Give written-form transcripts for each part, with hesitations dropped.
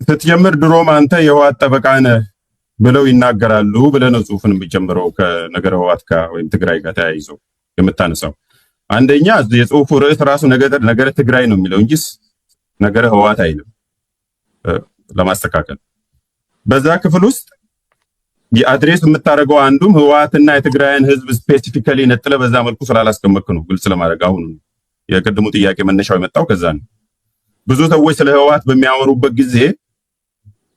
ስትጀምር ድሮም አንተ የህወሓት ጠበቃ ነህ ብለው ይናገራሉ ብለህ ነው ጽሁፍን የሚጀምረው ከነገረ ህወሓት ጋር ወይም ትግራይ ጋር ተያይዘው የምታነሳው። አንደኛ የጽሁፉ ርዕስ ራሱ ነገረ ትግራይ ነው የሚለው እንጂ ነገረ ህወሓት አይልም። ለማስተካከል በዛ ክፍል ውስጥ የአድሬስ የምታደርገው አንዱም ህወሓትና የትግራይን ህዝብ ስፔሲፊካሊ ነጥለ በዛ መልኩ ስላላስቀመጥክ ነው። ግልጽ ለማድረግ አሁን የቅድሙ ጥያቄ መነሻው የመጣው ከዛ ነው። ብዙ ሰዎች ስለ ህወሓት በሚያወሩበት ጊዜ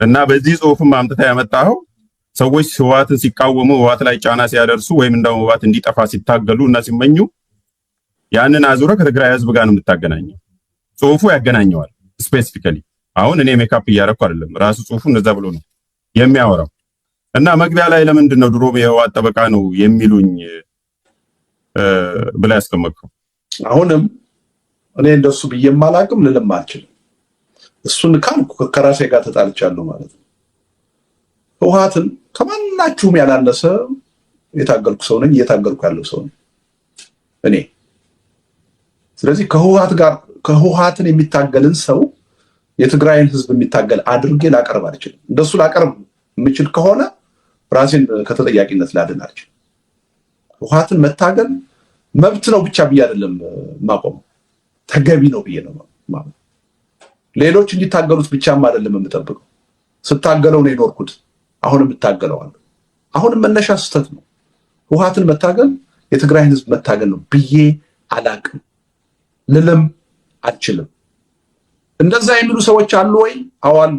እና በዚህ ጽሁፍም አምጥታ ያመጣው ሰዎች ህወሓትን ሲቃወሙ ህወሓት ላይ ጫና ሲያደርሱ ወይም እንደው ህወሓት እንዲጠፋ ሲታገሉ እና ሲመኙ ያንን አዙረ ከትግራይ ህዝብ ጋር ነው የምታገናኘው። ጽሁፉ ያገናኘዋል ስፔሲፊካሊ። አሁን እኔ ሜካፕ እያደረኩ አይደለም፣ ራሱ ጽሁፉ እንደዛ ብሎ ነው የሚያወራው። እና መግቢያ ላይ ለምንድን ነው ድሮም የህወሓት ጠበቃ ነው የሚሉኝ ብላ ያስቀመጥከው? አሁንም እኔ እንደሱ ብዬም አላቅም ልልም አልችልም። እሱን ካልኩ ከራሴ ጋር ተጣልቻለሁ ማለት ነው። ህወሓትን ከማናችሁም ያላነሰ የታገልኩ ሰው ነኝ፣ እየታገልኩ ያለው ሰው ነኝ እኔ። ስለዚህ ከህወሓትን የሚታገልን ሰው የትግራይን ህዝብ የሚታገል አድርጌ ላቀርብ አልችልም። እንደሱ ላቀርብ የምችል ከሆነ ራሴን ከተጠያቂነት ላድን አልችልም። ህወሓትን መታገል መብት ነው ብቻ ብዬ አይደለም ማቆመው፣ ተገቢ ነው ብዬ ነው ማለት። ሌሎች እንዲታገሉት ብቻም አይደለም የምጠብቀው። ስታገለው ነው የኖርኩት፣ አሁንም እታገለዋለሁ። አሁንም መነሻ ስህተት ነው። ህወሓትን መታገል የትግራይን ህዝብ መታገል ነው ብዬ አላቅም፣ ልልም አልችልም። እንደዛ የሚሉ ሰዎች አሉ ወይ? አዎ አሉ።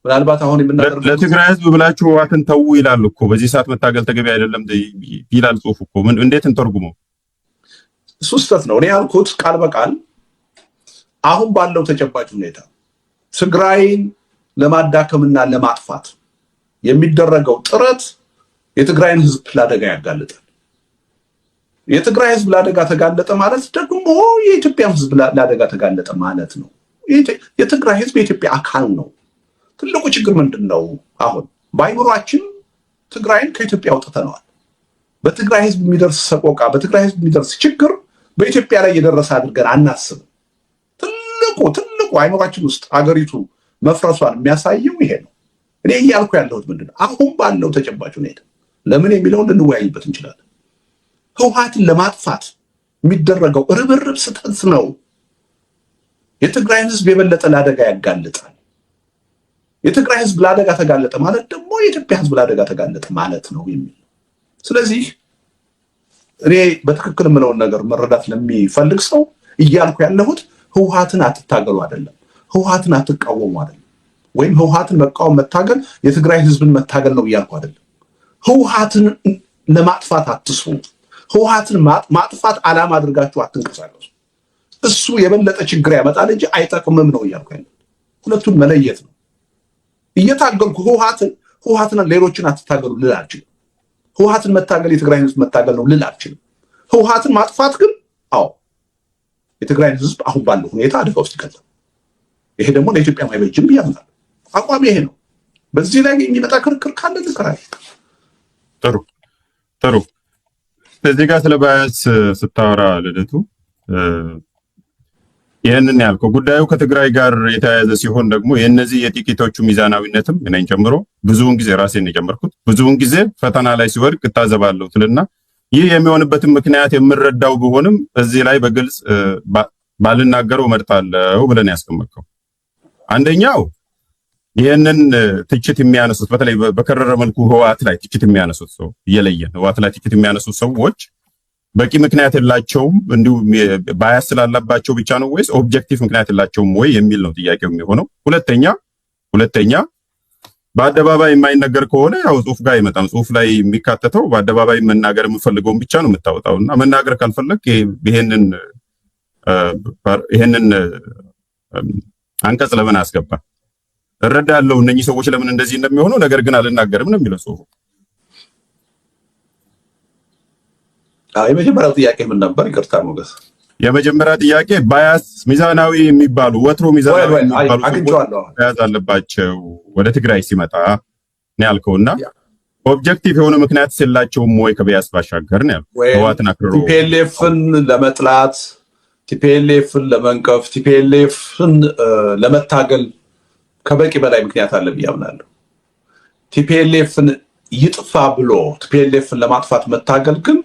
ምናልባት አሁን የምናደርገው ለትግራይ ህዝብ ብላችሁ ህወሓትን ተው ይላል እኮ። በዚህ ሰዓት መታገል ተገቢ አይደለም ይላል ጽሁፍ እኮ። እንዴት እንተርጉመው? እሱ ስህተት ነው። እኔ ያልኩት ቃል በቃል አሁን ባለው ተጨባጭ ሁኔታ ትግራይን ለማዳከምና ለማጥፋት የሚደረገው ጥረት የትግራይን ህዝብ ለአደጋ ያጋልጣል። የትግራይ ህዝብ ለአደጋ ተጋለጠ ማለት ደግሞ የኢትዮጵያ ህዝብ ለአደጋ ተጋለጠ ማለት ነው። የትግራይ ህዝብ የኢትዮጵያ አካል ነው። ትልቁ ችግር ምንድን ነው? አሁን በአይምሯችን ትግራይን ከኢትዮጵያ አውጥተነዋል። በትግራይ ህዝብ የሚደርስ ሰቆቃ፣ በትግራይ ህዝብ የሚደርስ ችግር በኢትዮጵያ ላይ የደረሰ አድርገን አናስብም። ትልቁ አይምሯችን ውስጥ አገሪቱ መፍረሷን የሚያሳየው ይሄ ነው። እኔ እያልኩ ያለሁት ምንድን ነው? አሁን ባለው ተጨባጭ ሁኔታ ለምን የሚለውን ልንወያይበት እንችላለን። ህወሓትን ለማጥፋት የሚደረገው ርብርብ ስህተት ነው። የትግራይን ህዝብ የበለጠ ለአደጋ ያጋልጣል። የትግራይ ህዝብ ለአደጋ ተጋለጠ ማለት ደግሞ የኢትዮጵያ ህዝብ ለአደጋ ተጋለጠ ማለት ነው የሚል። ስለዚህ እኔ በትክክል የምለውን ነገር መረዳት ለሚፈልግ ሰው እያልኩ ያለሁት ህወሓትን አትታገሉ አይደለም፣ ህወሓትን አትቃወሙ አይደለም፣ ወይም ህወሓትን መቃወም መታገል የትግራይ ህዝብን መታገል ነው እያልኩ አይደለም። ህወሓትን ለማጥፋት አትስሩ። ህወሓትን ማጥፋት ዓላማ አድርጋችሁ አትንቀሳቀሱ። እሱ የበለጠ ችግር ያመጣል እንጂ አይጠቅምም ነው እያልኩ ያለሁት። ሁለቱን መለየት ነው። እየታገልኩ ህወሓትን ሌሎችን አትታገሉ ልል አልችልም። ህወሓትን መታገል የትግራይን ህዝብ መታገል ነው ልል አልችልም። ህወሓትን ማጥፋት ግን አዎ የትግራይን ህዝብ አሁን ባለው ሁኔታ አደጋ ውስጥ ይከታል። ይሄ ደግሞ ለኢትዮጵያ አይበጅም ብያምናለሁ። አቋም ይሄ ነው። በዚህ ላይ የሚመጣ ክርክር ካለ ልከራል። ጥሩ። እዚህ ጋር ስለ ባያስ ስታወራ ልደቱ ይህንን ያልከው ጉዳዩ ከትግራይ ጋር የተያያዘ ሲሆን ደግሞ የእነዚህ የጥቂቶቹ ሚዛናዊነትም እኔን ጨምሮ ብዙውን ጊዜ ራሴን የጨመርኩት ብዙውን ጊዜ ፈተና ላይ ሲወድቅ እታዘባለሁ ትልና ይህ የሚሆንበትን ምክንያት የምረዳው ቢሆንም እዚህ ላይ በግልጽ ባልናገረው እመርጣለሁ ብለን ያስቀመጥከው አንደኛው ይህንን ትችት የሚያነሱት በተለይ በከረረ መልኩ ህወሓት ላይ ትችት የሚያነሱት ሰው እየለየን ህወሓት ላይ ትችት የሚያነሱት ሰዎች በቂ ምክንያት የላቸውም እንዲሁ ባያስ ስላላባቸው ብቻ ነው ወይስ ኦብጀክቲቭ ምክንያት የላቸውም ወይ የሚል ነው ጥያቄው የሚሆነው። ሁለተኛ በአደባባይ የማይነገር ከሆነ ያው ጽሁፍ ጋር አይመጣም። ጽሁፍ ላይ የሚካተተው በአደባባይ መናገር የምፈልገውን ብቻ ነው የምታወጣውና መናገር ካልፈለግ ይሄንን አንቀጽ ለምን አስገባ? እረዳለሁ እነኚህ ሰዎች ለምን እንደዚህ እንደሚሆነው፣ ነገር ግን አልናገርም ነው የሚለው ጽሁፉ። የመጀመሪያው ጥያቄ ምን ነበር? ይቅርታ ሞገስ። የመጀመሪያ ጥያቄ ባያስ ሚዛናዊ የሚባሉ ወትሮ ሚዛናዊ የሚባሉ ባያስ አለባቸው ወደ ትግራይ ሲመጣ ነው ያልከውና ኦብጀክቲቭ የሆነ ምክንያት ስላቸውም ወይ ከባያስ ባሻገር ነው ያልከው። ህወሓትን አክርሮ ቲፒኤልኤፍን ለመጥላት፣ ቲፒኤልኤፍን ለመንቀፍ፣ ቲፒኤልኤፍን ለመታገል ከበቂ በላይ ምክንያት አለ ብዬ አምናለሁ። ቲፒኤልኤፍን ይጥፋ ብሎ ቲፒኤልኤፍን ለማጥፋት መታገል ግን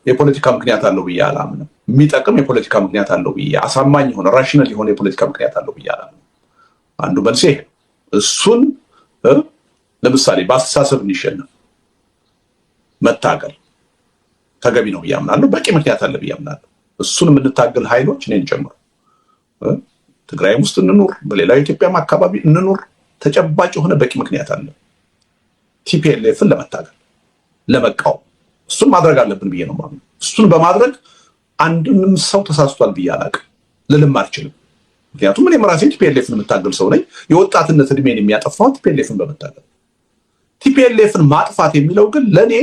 የፖለቲካ ምክንያት አለው ብዬ አላምንም። የሚጠቅም የፖለቲካ ምክንያት አለው ብዬ አሳማኝ የሆነ ራሽናል የሆነ የፖለቲካ ምክንያት አለው ብዬ አላምንም። አንዱ መልስ ይሄ እሱን ለምሳሌ በአስተሳሰብ እንዲሸነፍ መታገል ተገቢ ነው ብዬ አምናለሁ። በቂ ምክንያት አለ ብዬ አምናለሁ። እሱን የምንታገል ኃይሎች እኔን ጨምሮ ትግራይም ውስጥ እንኑር፣ በሌላው የኢትዮጵያም አካባቢ እንኑር፣ ተጨባጭ የሆነ በቂ ምክንያት አለ ቲፒኤልኤፍን ለመታገል ለመቃወም። እሱን ማድረግ አለብን ብዬ ነው የማምነው። እሱን በማድረግ አንድንም ሰው ተሳስቷል ብዬ አላውቅም ልልም አልችልም። ምክንያቱም እኔም ራሴ ቲፒኤልኤፍን የምታገል ሰው ነኝ። የወጣትነት እድሜን የሚያጠፋው ቲፒኤልኤፍን በመታገል። ቲፒኤልኤፍን ማጥፋት የሚለው ግን ለእኔ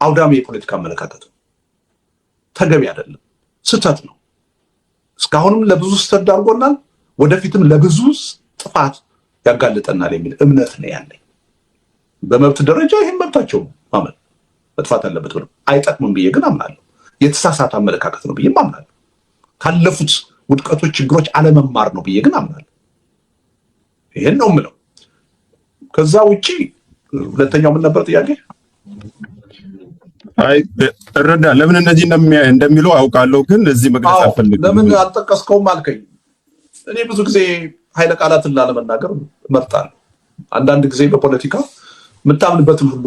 አውዳሚ የፖለቲካ አመለካከት ነው። ተገቢ አይደለም፣ ስህተት ነው። እስካሁንም ለብዙ ስህተት ዳርጎናል፣ ወደፊትም ለብዙ ጥፋት ያጋልጠናል የሚል እምነት ነው ያለኝ። በመብት ደረጃ ይህን መብታቸው ማመን መጥፋት አለበት ብለው አይጠቅምም ብዬ ግን አምናለሁ። የተሳሳተ አመለካከት ነው ብዬም አምናለሁ። ካለፉት ውድቀቶች፣ ችግሮች አለመማር ነው ብዬ ግን አምናለሁ። ይሄን ነው የምለው። ከዛ ውጪ ሁለተኛው ምን ነበር ጥያቄ? አይ እረዳ ለምን እነዚህ እንደሚሉ አውቃለሁ፣ ግን እዚህ መግለጽ አልፈልግም። ለምን አልጠቀስከውም አልከኝ። እኔ ብዙ ጊዜ ኃይለ ቃላትን ላለመናገር እመርጣለሁ። አንዳንድ ጊዜ በፖለቲካ የምታምንበትን ሁሉ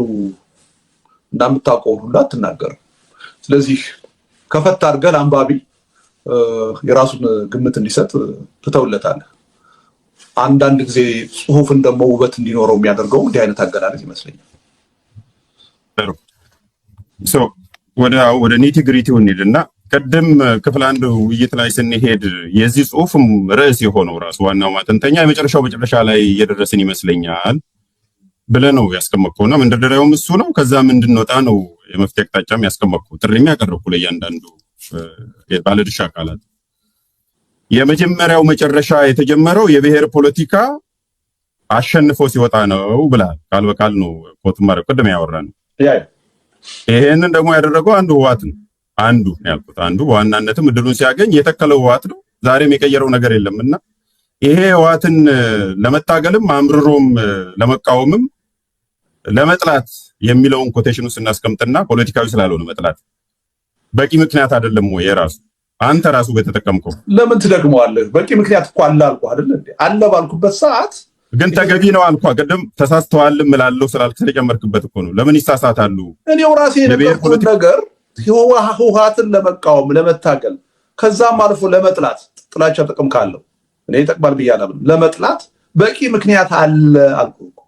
እና የምታውቀውን ሁሉ አትናገርም። ስለዚህ ከፈት አድርገህ ለአንባቢ የራሱን ግምት እንዲሰጥ ትተውለታለህ። አንዳንድ ጊዜ ጽሁፍን ደግሞ ውበት እንዲኖረው የሚያደርገው እንዲህ አይነት አገላለጽ ይመስለኛል። ወደ ኒቲግሪቲው እንሂድና ቅድም ክፍል አንድ ውይይት ላይ ስንሄድ የዚህ ጽሁፍም ርዕስ የሆነው ራሱ ዋናው ማጠንጠኛ የመጨረሻው መጨረሻ ላይ እየደረስን ይመስለኛል ብለህ ነው ያስቀመጥከውና መንደርደሪያውም እሱ ነው። ከዛ እንድንወጣ ነው የመፍትሄ አቅጣጫም ያስቀመጥከው ጥሪም ያቀረብኩ ለእያንዳንዱ ባለድርሻ አካላት። የመጀመሪያው መጨረሻ የተጀመረው የብሔር ፖለቲካ አሸንፎ ሲወጣ ነው ብለሃል። ቃል በቃል ነው ኮት ማድረግ ቅድም ያወራነው። ይሄንን ደግሞ ያደረገው አንዱ ህወሓት ነው። አንዱ ያልኩት አንዱ በዋናነትም እድሉን ሲያገኝ የተከለው ህወሓት ነው። ዛሬም የቀየረው ነገር የለምና ይሄ ህወሓትን ለመታገልም አምርሮም ለመቃወምም ለመጥላት የሚለውን ኮቴሽኑ ስናስቀምጥና ፖለቲካዊ ስላልሆነ መጥላት በቂ ምክንያት አይደለም ወይ? የራሱ አንተ ራሱ በተጠቀምከው ለምን ትደግመዋለህ? በቂ ምክንያት እኮ አለ አልኩህ አይደል እንዴ? አለ ባልኩበት ሰዓት ግን ተገቢ ነው አልኳ። ቅድም ተሳስተዋልም እላለሁ ስላልክ ስለጨመርክበት እኮ ነው። ለምን ይሳሳታሉ? እኔው ራሴ የነገርኩት ነገር ህወሓትን ለመቃወም ለመታገል፣ ከዛም አልፎ ለመጥላት ጥላቻ ጥቅም ካለው እኔ ይጠቅማል ብዬ አላምንም። ለመጥላት በቂ ምክንያት አለ አልኩህ እኮ።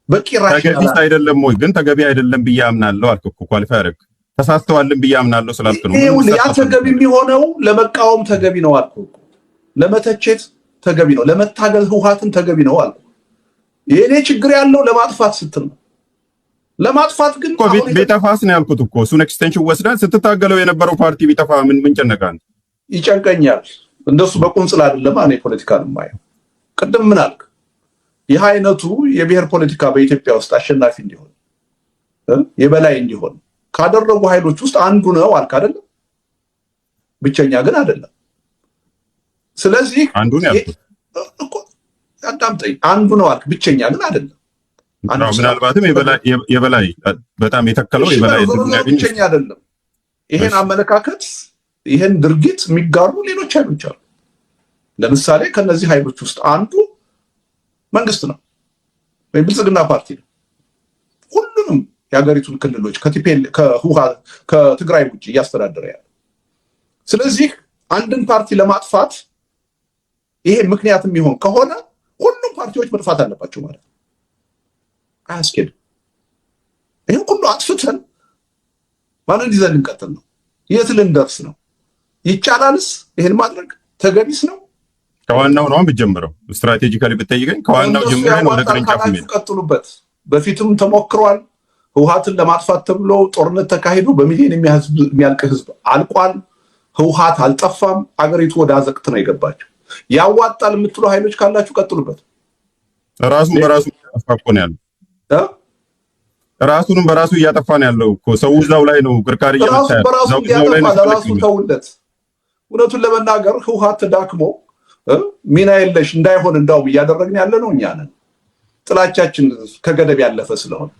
በቂ ተገቢ አይደለም ወይ? ግን ተገቢ አይደለም ብዬ አምናለሁ አልኩህ እኮ። ኳሊፋይ አደረግ ተሳስተዋልም ብዬ አምናለሁ ስላልክ ነው። ያ ተገቢ የሚሆነው ለመቃወም ተገቢ ነው አልኩህ እኮ። ለመተቸት ተገቢ ነው፣ ለመታገል ህወሓትን ተገቢ ነው አልኩህ። የኔ ችግር ያለው ለማጥፋት ስትል ነው። ለማጥፋት ግን ቢጠፋስ ነው ያልኩት እኮ። እሱን ኤክስቴንሽን ወስደን ስትታገለው የነበረው ፓርቲ ቢጠፋ ምን ጨነቃን? ይጨንቀኛል። እንደሱ በቁንጽል አይደለም እኔ ፖለቲካን የማየው። ቅድም ምን አልክ? ይህ አይነቱ የብሔር ፖለቲካ በኢትዮጵያ ውስጥ አሸናፊ እንዲሆን የበላይ እንዲሆን ካደረጉ ኃይሎች ውስጥ አንዱ ነው አልክ አይደለም? ብቸኛ ግን አይደለም። ስለዚህ አንዱ ነው ያልኩት እኮ አዳምጠኝ። አንዱ ነው አልክ፣ ብቸኛ ግን አይደለም። ምናልባትም የበላይ በጣም የተከለው የበላይ ብቸኛ አይደለም። ይሄን አመለካከት ይሄን ድርጊት የሚጋሩ ሌሎች ኃይሎች አሉ። ለምሳሌ ከነዚህ ኃይሎች ውስጥ አንዱ መንግስት ነው ወይም ብልጽግና ፓርቲ ነው። ሁሉንም የሀገሪቱን ክልሎች ከትግራይ ውጭ እያስተዳደረ ያለ። ስለዚህ አንድን ፓርቲ ለማጥፋት ይሄ ምክንያት የሚሆን ከሆነ ሁሉም ፓርቲዎች መጥፋት አለባቸው ማለት ነው። አያስኬድም። ይህን ሁሉ አጥፍተን ማንን ይዘን እንቀጥል ነው? የት ልንደርስ ነው? ይቻላልስ? ይህን ማድረግ ተገቢስ ነው? ከዋናው ነው የሚጀምረው። ስትራቴጂካሊ ብትጠይቀኝ ከዋናው ጀምረን ወደ ቅርንጫፍ ቀጥሉበት። በፊትም ተሞክሯል። ህወሓትን ለማጥፋት ተብሎ ጦርነት ተካሂዶ በሚሊዮን የሚያልቅ ህዝብ አልቋል። ህወሓት አልጠፋም። አገሪቱ ወደ አዘቅት ነው የገባቸው። ያዋጣል የምትሉ ኃይሎች ካላችሁ ቀጥሉበት። ራሱን በራሱ እያጠፋ እኮ ነው ያለው። ራሱንም በራሱ እያጠፋ ነው ያለው እኮ። ሰው እዛው ላይ ነው ቅርቃር እያመጣ ያለው። በራሱ ተውለት። እውነቱን ለመናገር ህወሓት ተዳክሞ ሚና የለሽ እንዳይሆን እንዳውም እያደረግን ያለ ነው እኛ ነን። ጥላቻችን ከገደብ ያለፈ ስለሆነ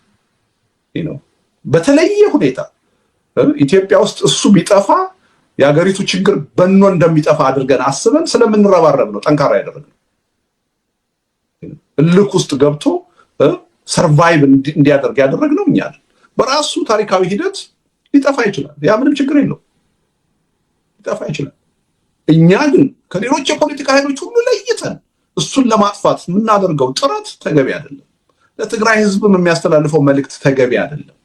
በተለየ ሁኔታ ኢትዮጵያ ውስጥ እሱ ቢጠፋ የሀገሪቱ ችግር በኖ እንደሚጠፋ አድርገን አስበን ስለምንረባረብ ነው ጠንካራ ያደረግነው። እልክ ውስጥ ገብቶ ሰርቫይቭ እንዲያደርግ ያደረግነው እኛ ነን። በራሱ ታሪካዊ ሂደት ሊጠፋ ይችላል። ያ ምንም ችግር የለው፣ ሊጠፋ ይችላል። እኛ ግን ከሌሎች የፖለቲካ ኃይሎች ሁሉ ለይተን እሱን ለማጥፋት የምናደርገው ጥረት ተገቢ አይደለም። ለትግራይ ህዝብም የሚያስተላልፈው መልእክት ተገቢ አይደለም።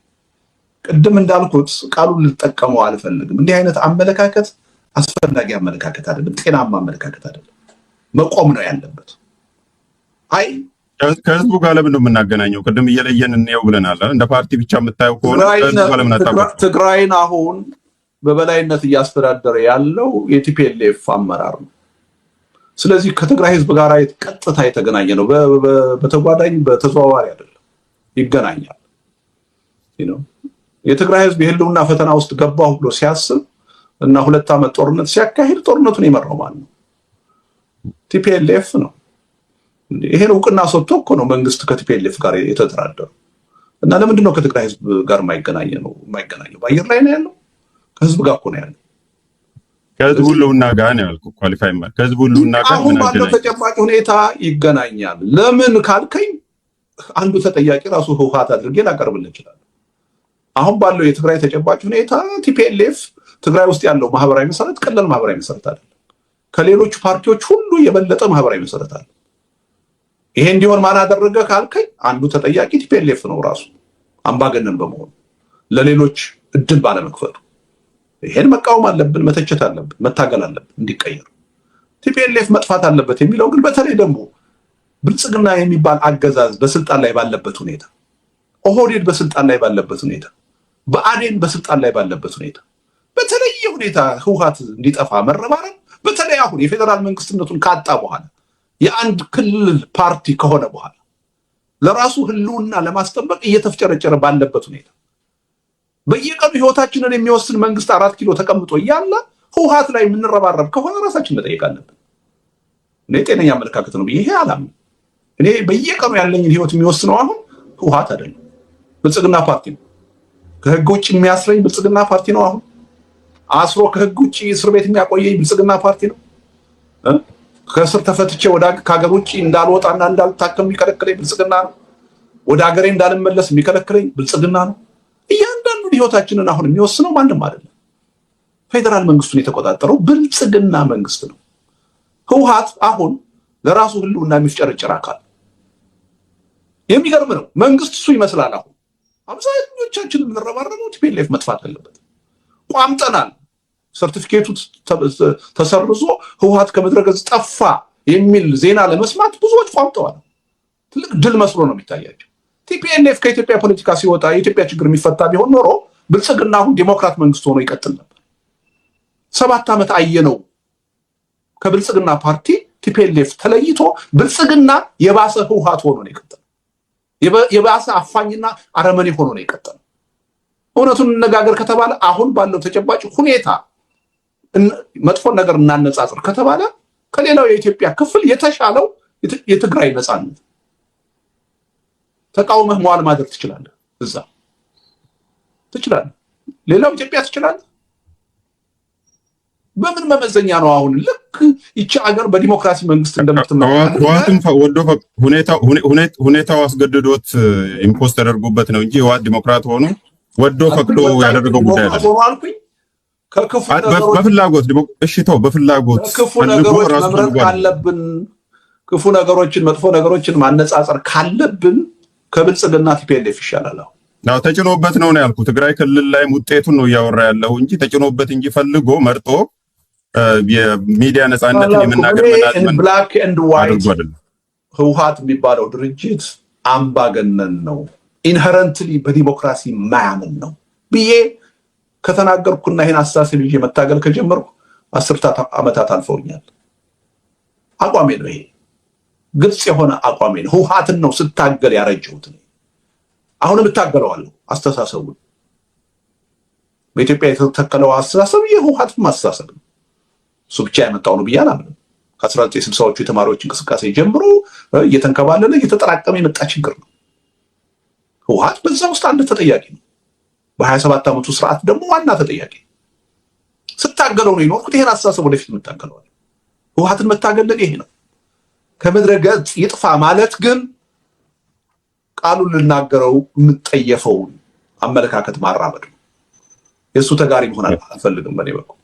ቅድም እንዳልኩት ቃሉን ልጠቀመው አልፈልግም። እንዲህ አይነት አመለካከት አስፈላጊ አመለካከት አይደለም፣ ጤናማ አመለካከት አይደለም። መቆም ነው ያለበት። አይ ከህዝቡ ጋር ለምን ነው የምናገናኘው? ቅድም እየለየን እንየው ብለናል። እንደ ፓርቲ ብቻ የምታየው ከሆነ ትግራይን አሁን በበላይነት እያስተዳደረ ያለው የቲፒኤልኤፍ አመራር ነው። ስለዚህ ከትግራይ ህዝብ ጋር ቀጥታ የተገናኘ ነው። በተጓዳኝ በተዘዋዋሪ አይደለም፣ ይገናኛል። የትግራይ ህዝብ የህልውና ፈተና ውስጥ ገባሁ ብሎ ሲያስብ እና 2 ዓመት ጦርነት ሲያካሂድ ጦርነቱን የመራው ማለት ነው ቲፒኤልኤፍ ነው። ይሄን እውቅና ሰጥቶ እኮ ነው መንግስት ከቲፒኤልኤፍ ጋር የተደራደረው። እና ለምንድን ነው ከትግራይ ህዝብ ጋር የማይገናኘው? በአየር ላይ ነው ያለው፣ ከህዝብ ጋር እኮ ነው ያለው። ከህዝብ ሁሉና ጋር ነው ያልኩት። ኳሊፋይ ማለት ከህዝብ ሁሉና ጋር አሁን ባለው ተጨባጭ ሁኔታ ይገናኛል። ለምን ካልከኝ አንዱ ተጠያቂ ራሱ ህወሓት አድርጌ ላቀርብልህ እችላለሁ። አሁን ባለው የትግራይ ተጨባጭ ሁኔታ ቲፒኤልኤፍ ትግራይ ውስጥ ያለው ማህበራዊ መሰረት ቀላል ማህበራዊ መሰረት አይደለም። ከሌሎች ፓርቲዎች ሁሉ የበለጠ ማህበራዊ መሰረት አለ። ይሄ እንዲሆን ማን አደረገ ካልከኝ አንዱ ተጠያቂ ቲፒኤልኤፍ ነው ራሱ፣ አምባገነን በመሆኑ ለሌሎች እድል ባለመክፈቱ። ይሄን መቃወም አለብን፣ መተቸት አለብን፣ መታገል አለብን እንዲቀየር። ቲፒኤልኤፍ መጥፋት አለበት የሚለው ግን በተለይ ደግሞ ብልጽግና የሚባል አገዛዝ በስልጣን ላይ ባለበት ሁኔታ፣ ኦህዴድ በስልጣን ላይ ባለበት ሁኔታ፣ ብአዴን በስልጣን ላይ ባለበት ሁኔታ በተለየ ሁኔታ ህወሓት እንዲጠፋ መረባረብ፣ በተለይ አሁን የፌዴራል መንግስትነቱን ካጣ በኋላ የአንድ ክልል ፓርቲ ከሆነ በኋላ ለራሱ ህልውና ለማስጠበቅ እየተፍጨረጨረ ባለበት ሁኔታ በየቀኑ ህይወታችንን የሚወስን መንግስት 4 ኪሎ ተቀምጦ እያለ ህወሓት ላይ የምንረባረብ ከሆነ ራሳችን መጠየቅ አለብን። እኔ ጤነኛ አመለካከት ነው ይሄ አላምንም። እኔ በየቀኑ ያለኝን ህይወት የሚወስነው አሁን ህወሓት አይደለም፣ ብልጽግና ፓርቲ ነው። ከህግ ውጭ የሚያስረኝ ብልጽግና ፓርቲ ነው። አሁን አስሮ ከህግ ውጭ እስር ቤት የሚያቆየኝ ብልጽግና ፓርቲ ነው። ከእስር ተፈትቼ ከሀገር ውጭ እንዳልወጣና እንዳልታከም የሚከለክለኝ ብልጽግና ነው። ወደ ሀገሬ እንዳልመለስ የሚከለክለኝ ብልጽግና ነው። እያንዳንዱን ህይወታችንን አሁን የሚወስነው ማንም አይደለም። ፌዴራል መንግስቱን የተቆጣጠረው ብልጽግና መንግስት ነው። ህወሓት አሁን ለራሱ ህልውና የሚፍጨረጨር አካል። የሚገርም ነው። መንግስት እሱ ይመስላል። አሁን አብዛኞቻችን የምንረባረበው ቲፒኤልኤፍ መጥፋት አለበት። ቋምጠናል። ሰርቲፊኬቱ ተሰርዞ ህወሓት ከምድረ ገጽ ጠፋ የሚል ዜና ለመስማት ብዙዎች ቋምጠዋል። ትልቅ ድል መስሎ ነው የሚታያቸው። ቲፒኤልኤፍ ከኢትዮጵያ ፖለቲካ ሲወጣ የኢትዮጵያ ችግር የሚፈታ ቢሆን ኖሮ ብልጽግና አሁን ዲሞክራት መንግስት ሆኖ ይቀጥል ነበር። 7 ዓመት አየነው። ከብልጽግና ፓርቲ ቲፒኤልኤፍ ተለይቶ ብልጽግና የባሰ ህወሓት ሆኖ ነው የቀጠለው። የባሰ አፋኝና አረመኔ ሆኖ ነው የቀጠለው። እውነቱን እንነጋገር ከተባለ አሁን ባለው ተጨባጭ ሁኔታ መጥፎ ነገር እናነጻጽር ከተባለ ከሌላው የኢትዮጵያ ክፍል የተሻለው የትግራይ ነፃነት ተቃውመህ መዋል ማድረግ ትችላለህ። እዛ ትችላለህ። ሌላው ኢትዮጵያ ትችላለህ። በምን መመዘኛ ነው አሁን ልክ ይቺ ሀገር በዲሞክራሲ መንግስት እንደምትመራ ሁኔታው አስገድዶት ኢምፖስት ተደርጎበት ነው እንጂ ህወሓት ዲሞክራት ሆኖ ወዶ ፈቅዶ ያደረገው ጉዳይ አይደለም። በፍላጎት እሽተው በፍላጎት ክፉ ነገሮች መምረጥ ካለብን፣ ክፉ ነገሮችን መጥፎ ነገሮችን ማነጻጸር ካለብን ከብልጽግና ቲፒኤልኤፍ ይሻላል። አሁን ተጭኖበት ነው ያልኩት። ትግራይ ክልል ላይም ውጤቱን ነው እያወራ ያለው እንጂ ተጭኖበት እንጂ ፈልጎ መርጦ የሚዲያ ነፃነትን የመናገር ብላክ ኤንድ ዋይት ህወሓት የሚባለው ድርጅት አምባገነን ነው፣ ኢንሄረንትሊ በዲሞክራሲ ማያምን ነው ብዬ ከተናገርኩና ይሄን አስተሳሰብ ይዤ መታገል ከጀመርኩ 10 ዓመታት አልፈውኛል። አቋሜ ነው ይሄ፣ ግልጽ የሆነ አቋሜ ነው። ህወሓትን ነው ስታገል ያረጀሁት። አሁንም እታገለዋለሁ አስተሳሰቡን። በኢትዮጵያ የተተከለው አስተሳሰብ የህወሓት አስተሳሰብ ነው። እሱ ብቻ ያመጣው ነው ብዬ አላምንም። ከ1960ዎቹ የተማሪዎች እንቅስቃሴ ጀምሮ እየተንከባለለ እየተጠራቀመ የመጣ ችግር ነው። ህወሓት በዛ ውስጥ አንድ ተጠያቂ ነው። በ27 ዓመቱ ስርዓት ደግሞ ዋና ተጠያቂ ስታገለው ነው የኖርኩት። ይሄን አስተሳሰብ ወደፊት የምታገለዋል። ህወሓትን መታገል ይሄ ነው። ከምድረ ገጽ ይጥፋ ማለት ግን ቃሉን ልናገረው የምጠየፈውን አመለካከት ማራመድ ነው። የእሱ ተጋሪ መሆን አልፈልግም በኔ በኩል።